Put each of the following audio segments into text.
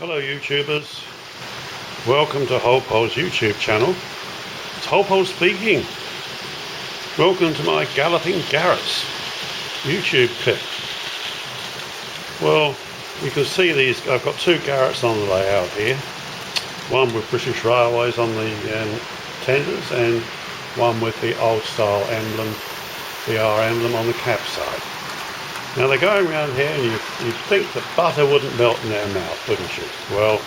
Hello YouTubers, welcome to Hollpoll's YouTube channel. It's Hollpoll speaking. Welcome to my Galloping Garratts YouTube clip. Well, you can see these, I've got two Garratts on the layout here. One with British Railways on the tenders and one with the old style emblem, the R emblem on the cab side. Now they're going around here and you'd think the butter wouldn't melt in their mouth, wouldn't you? Well,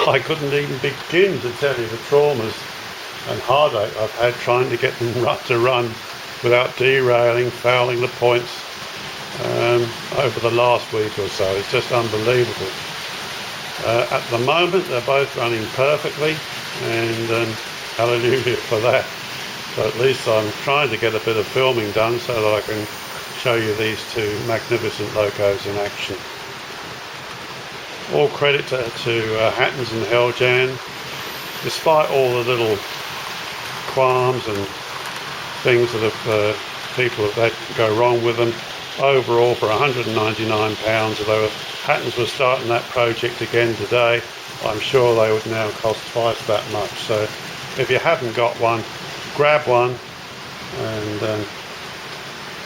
I couldn't even begin to tell you the traumas and heartache I've had trying to get them to run without derailing, fouling the points over the last week or so. It's just unbelievable. At the moment they're both running perfectly, and hallelujah for that. So at least I'm trying to get a bit of filming done so that I can show you these two magnificent locos in action. All credit to Hattons-Heljan. Despite all the little qualms and things that have people have had go wrong with them, overall for £199, although Hattons was starting that project again today, I'm sure they would now cost twice that much. So if you haven't got one, grab one, and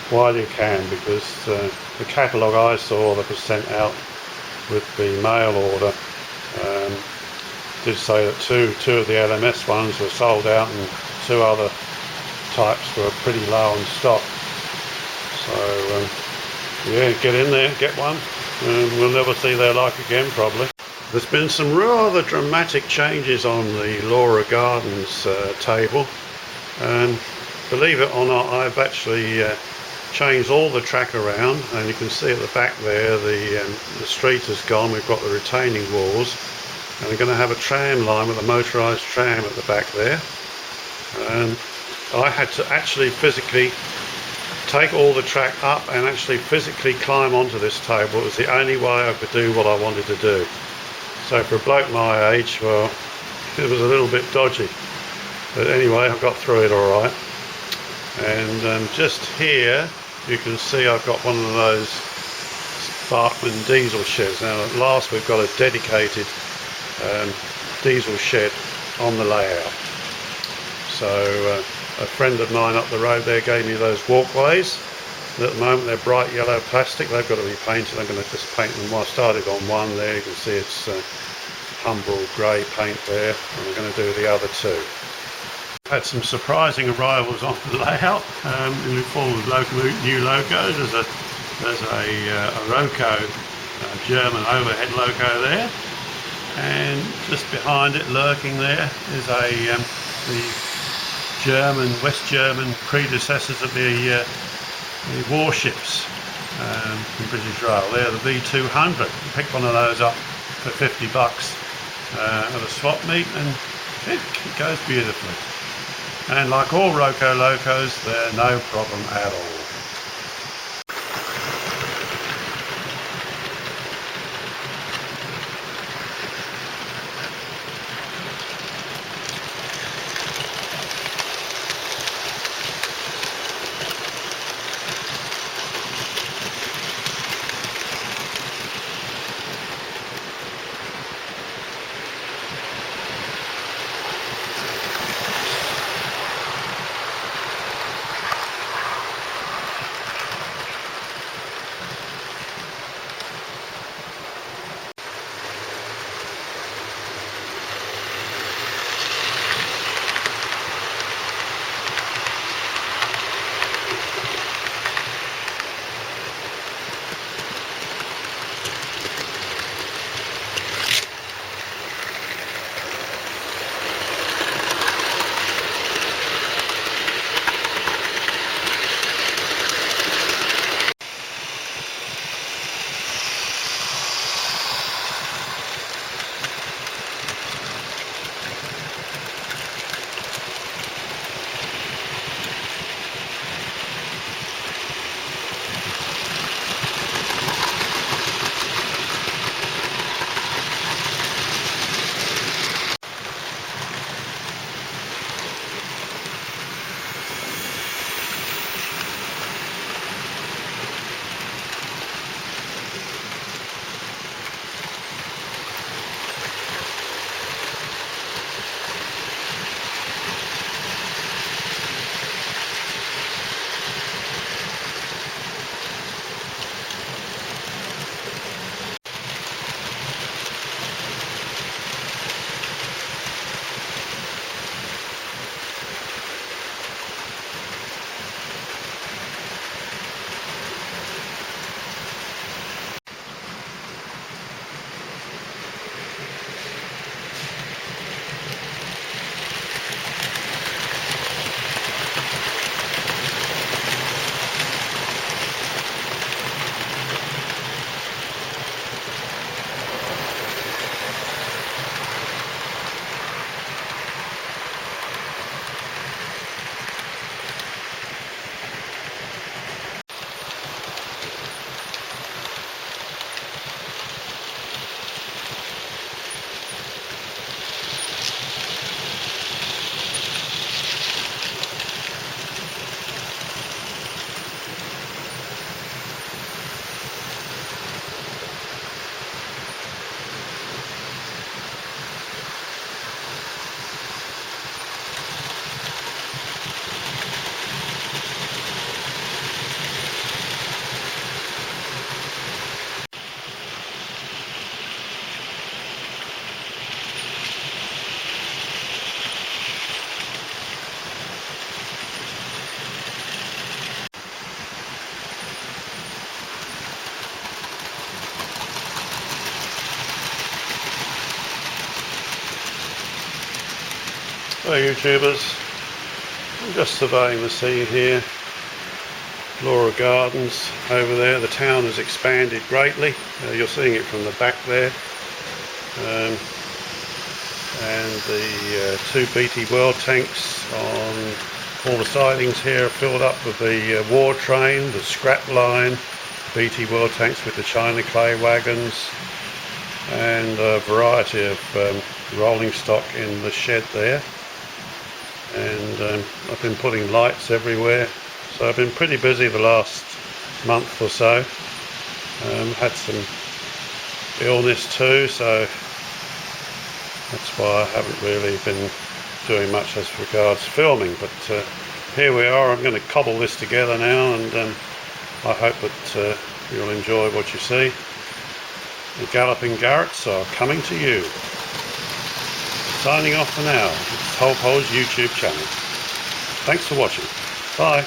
while you can, because the catalogue I saw that was sent out with the mail order did say that two of the LMS ones were sold out and two other types were pretty low on stock. So yeah, get in there, get one, and we'll never see their like again probably. There's been some rather dramatic changes on the Laura Gardens table, and believe it or not, I've actually changed all the track around, and you can see at the back there the street has gone. We've got the retaining walls, and we're going to have a tram line with a motorised tram at the back there. I had to actually physically take all the track up and actually physically climb onto this table. It was the only way I could do what I wanted to do. So for a bloke my age, well, it was a little bit dodgy, but anyway, I got through it all right. And just here you can see I've got one of those Bachmann diesel sheds. Now at last we've got a dedicated diesel shed on the layout. So a friend of mine up the road there gave me those walkways. At the moment they're bright yellow plastic. They've got to be painted. I'm going to just paint them. Well, I started on one there. You can see it's humble grey paint there, and I'm going to do the other two. Had some surprising arrivals on the layout in the form of new locos. There's a Roco German overhead loco there, and just behind it, lurking there, is the West German predecessors of the warships in British Rail. They're the V200. Picked one of those up for $50 at a swap meet, and it goes beautifully. And like all Roco locos, they're no problem at all. Hello YouTubers, I'm just surveying the scene here. Laura Gardens over there. The town has expanded greatly. You're seeing it from the back there. And the two BT World tanks on all the sidings here are filled up with the war train, the scrap line, BT World tanks with the China clay wagons, and a variety of rolling stock in the shed there. And I've been putting lights everywhere, so I've been pretty busy the last month or so. Had some illness too, so that's why I haven't really been doing much as regards filming, but here we are. I'm going to cobble this together now, and I hope that you'll enjoy what you see. The Galloping Garratts are coming to you. Signing off for now. It's Hollpoll's YouTube channel. Thanks for watching. Bye.